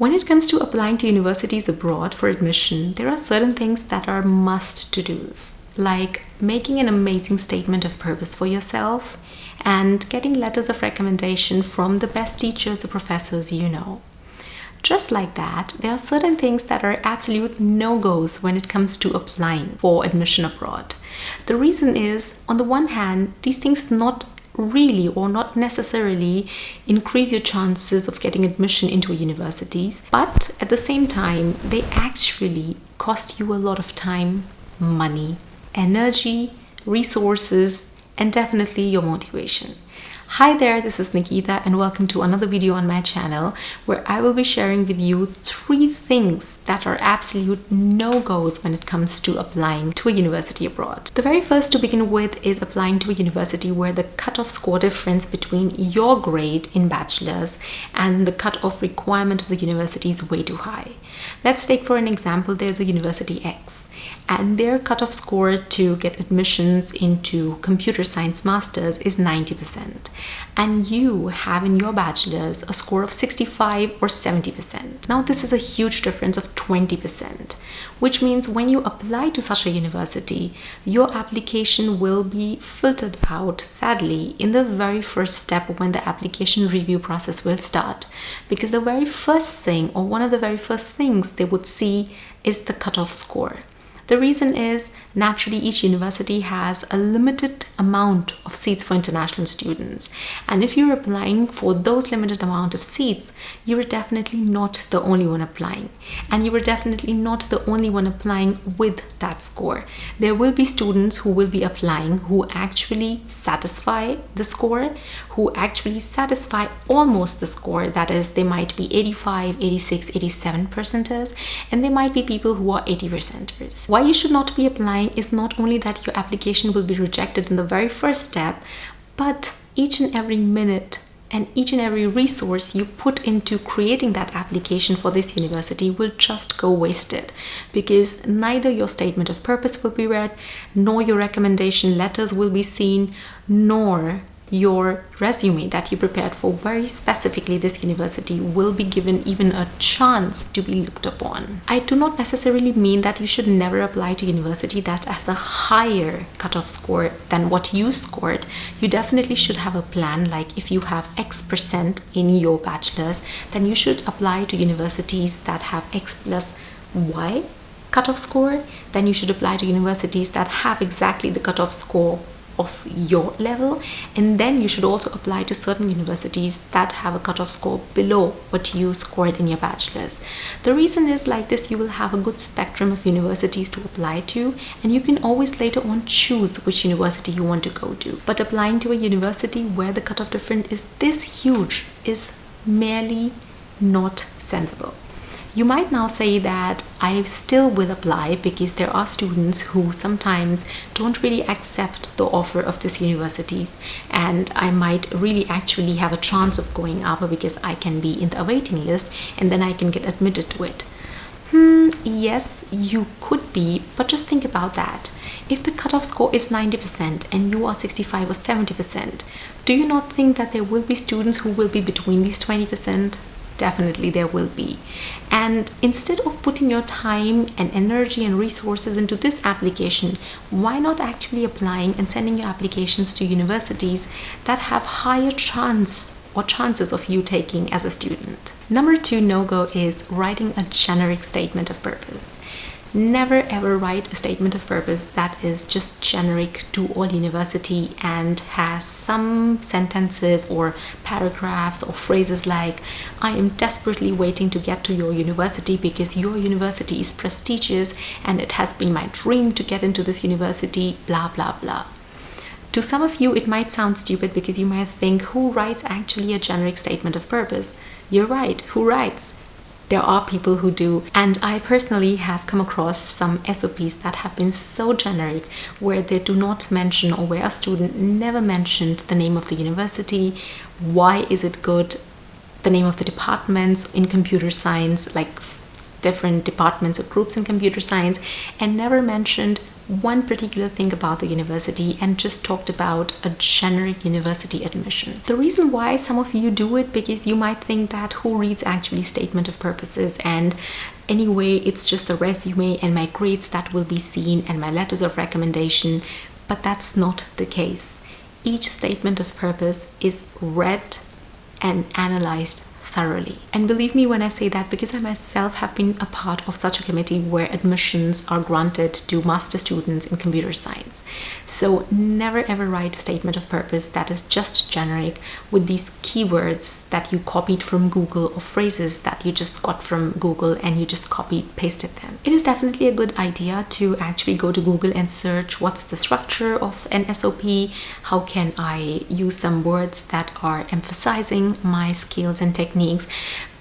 When it comes to applying to universities abroad for admission, there are certain things that are must-to-dos, like making an amazing statement of purpose for yourself and getting letters of recommendation from the best teachers or professors you know. Just like that, there are certain things that are absolute no-goes when it comes to applying for admission abroad. The reason is, on the one hand, these things not really or not necessarily increase your chances of getting admission into universities, but at the same time they actually cost you a lot of time, money, energy, resources, and definitely your motivation. Hi there, this is Nikita and welcome to another video on my channel where I will be sharing with you 3 things that are absolute no-goes when it comes to applying to a university abroad. The very first to begin with is applying to a university where the cutoff score difference between your grade in bachelor's and the cutoff requirement of the university is way too high. Let's take for an example, there's a University X and their cutoff score to get admissions into computer science masters is 90%. And you have in your bachelor's a score of 65 or 70%. Now this is a huge difference of 20%, which means when you apply to such a university, your application will be filtered out, sadly, in the very first step when the application review process will start. Because the very first thing, or one of the very first things they would see is the cutoff score. The reason is, naturally, each university has a limited amount of seats for international students. And if you're applying for those limited amount of seats, you are definitely not the only one applying. And you are definitely not the only one applying with that score. There will be students who will be applying who actually satisfy the score, who actually satisfy almost the score. That is, they might be 85, 86, 87 percenters, and there might be people who are 80 percenters. Why you should not be applying is not only that your application will be rejected in the very first step, but each and every minute and each and every resource you put into creating that application for this university will just go wasted, because neither your statement of purpose will be read, nor your recommendation letters will be seen, nor your resume that you prepared for very specifically this university will be given even a chance to be looked upon. I do not necessarily mean that you should never apply to university that has a higher cutoff score than what you scored. You definitely should have a plan, like if you have X% in your bachelor's, then you should apply to universities that have X plus Y cutoff score. Then you should apply to universities that have exactly the cutoff score of your level, and then you should also apply to certain universities that have a cutoff score below what you scored in your bachelor's. The reason is, like this, you will have a good spectrum of universities to apply to, and you can always later on choose which university you want to go to. But applying to a university where the cutoff difference is this huge is merely not sensible. You might now say that I still will apply because there are students who sometimes don't really accept the offer of this university, and I might really actually have a chance of going up because I can be in the awaiting list and then I can get admitted to it. Yes, you could be, but just think about that. If the cutoff score is 90% and you are 65 or 70%, do you not think that there will be students who will be between these 20%? Definitely there will be. And instead of putting your time and energy and resources into this application, why not actually applying and sending your applications to universities that have higher chances of you taking as a student? Number 2 no-go is writing a generic statement of purpose. Never ever write a statement of purpose that is just generic to all university and has some sentences or paragraphs or phrases like, I am desperately waiting to get to your university because your university is prestigious and it has been my dream to get into this university, blah blah blah. To some of you it might sound stupid because you might think, who writes actually a generic statement of purpose? You're right, who writes? There are people who do, and I personally have come across some SOPs that have been so generic where they do not mention, or where a student never mentioned, the name of the university, why is it good, the name of the departments in computer science, like different departments or groups in computer science, and never mentioned one particular thing about the university and just talked about a generic university admission. The reason why some of you do it, because you might think that who reads actually statement of purposes, and anyway it's just the resume and my grades that will be seen and my letters of recommendation. But that's not the case. Each statement of purpose is read and analyzed thoroughly. And believe me when I say that, because I myself have been a part of such a committee where admissions are granted to master students in computer science. So never ever write a statement of purpose that is just generic with these keywords that you copied from Google or phrases that you just got from Google and you just copied pasted them. It is definitely a good idea to actually go to Google and search what's the structure of an SOP, how can I use some words that are emphasizing my skills and techniques.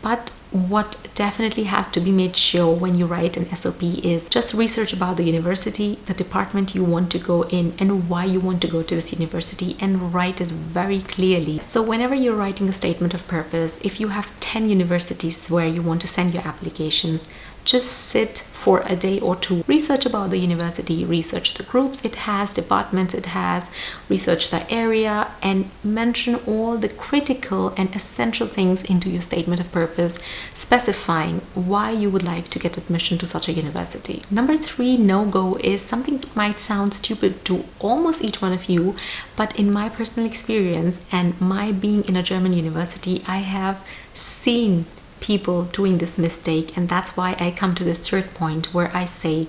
But what definitely has to be made sure when you write an SOP is just research about the university, the department you want to go in, and why you want to go to this university, and write it very clearly. So whenever you're writing a statement of purpose, if you have 10 universities where you want to send your applications, just sit for a day or two, research about the university, research the groups it has, departments it has, research the area, and mention all the critical and essential things into your statement of purpose, specifying why you would like to get admission to such a university. Number 3 no-go is something that might sound stupid to almost each one of you, but in my personal experience and my being in a German university, I have seen people doing this mistake, and that's why I come to this third point where I say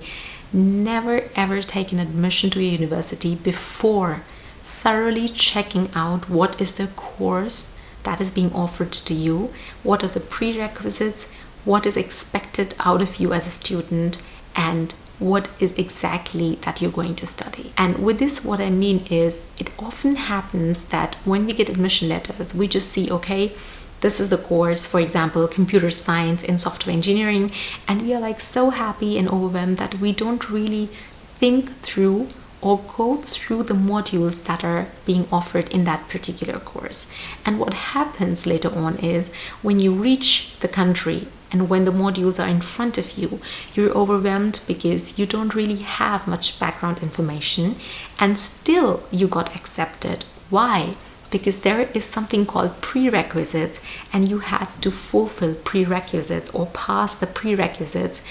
never ever take an admission to a university before thoroughly checking out what is the course that is being offered to you, what are the prerequisites, what is expected out of you as a student, and what is exactly that you're going to study. And with this, what I mean is, it often happens that when we get admission letters, we just see, okay, this is the course, for example, computer science and software engineering, and we are like so happy and overwhelmed that we don't really think through or go through the modules that are being offered in that particular course. And what happens later on is, when you reach the country and when the modules are in front of you, you're overwhelmed because you don't really have much background information, and still you got accepted. Why? Because there is something called prerequisites, and you had to fulfill prerequisites or pass the prerequisites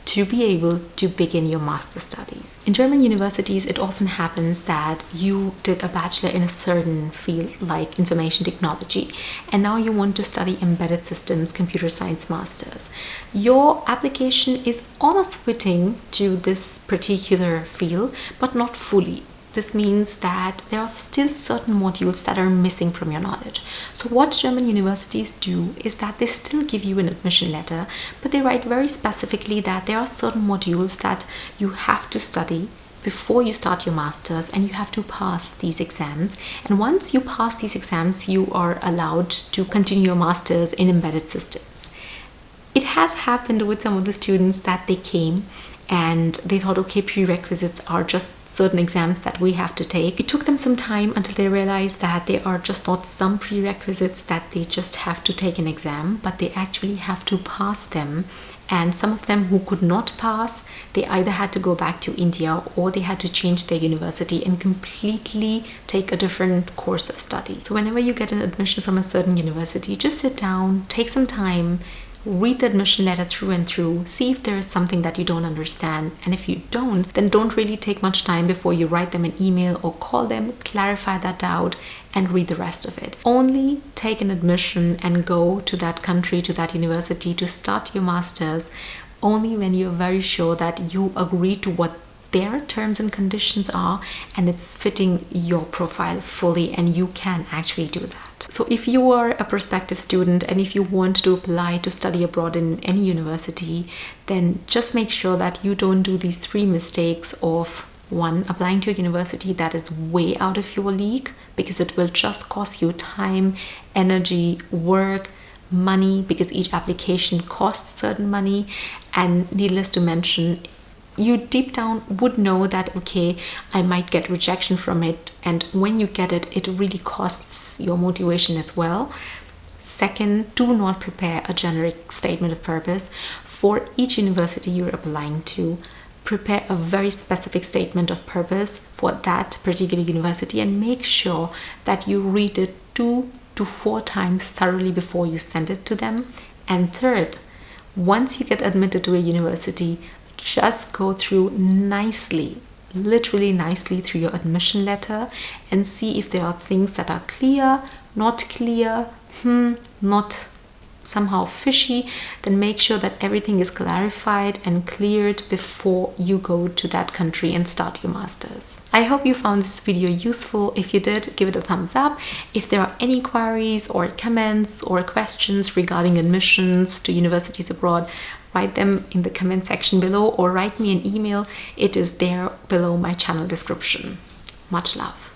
to be able to begin your master studies. In German universities, it often happens that you did a bachelor in a certain field like information technology, and now you want to study embedded systems, computer science masters. Your application is almost fitting to this particular field, but not fully. This means that there are still certain modules that are missing from your knowledge. So what German universities do is that they still give you an admission letter, but they write very specifically that there are certain modules that you have to study before you start your masters, and you have to pass these exams. And once you pass these exams, you are allowed to continue your masters in embedded systems. It has happened with some of the students that they came and they thought, okay, prerequisites are just certain exams that we have to take. It took them some time until they realized that they are just not some prerequisites that they just have to take an exam, but they actually have to pass them. And some of them who could not pass, they either had to go back to India or they had to change their university and completely take a different course of study. So whenever you get an admission from a certain university, just sit down, take some time, read the admission letter through and through, see if there is something that you don't understand, and if you don't, then don't really take much time before you write them an email or call them, clarify that doubt, and read the rest of it. Only take an admission and go to that country, to that university to start your masters only when you're very sure that you agree to what their terms and conditions are and it's fitting your profile fully, and you can actually do that. So if you are a prospective student and if you want to apply to study abroad in any university, then just make sure that you don't do these 3 mistakes of 1, applying to a university that is way out of your league, because it will just cost you time, energy, work, money, because each application costs certain money. And needless to mention, you deep down would know that, okay, I might get rejection from it, and when you get it, it really costs your motivation as well. Second, do not prepare a generic statement of purpose for each university you're applying to. prepare a very specific statement of purpose for that particular university and make sure that you read it 2 to 4 times thoroughly before you send it to them. And third, once you get admitted to a university, just go through nicely, literally nicely, through your admission letter and see if there are things that are clear, not somehow fishy. Then make sure that everything is clarified and cleared before you go to that country and start your masters. I hope you found this video useful. If you did, give it a thumbs up. If there are any queries or comments or questions regarding admissions to universities abroad, write them in the comment section below or write me an email. It is there below my channel description. Much love.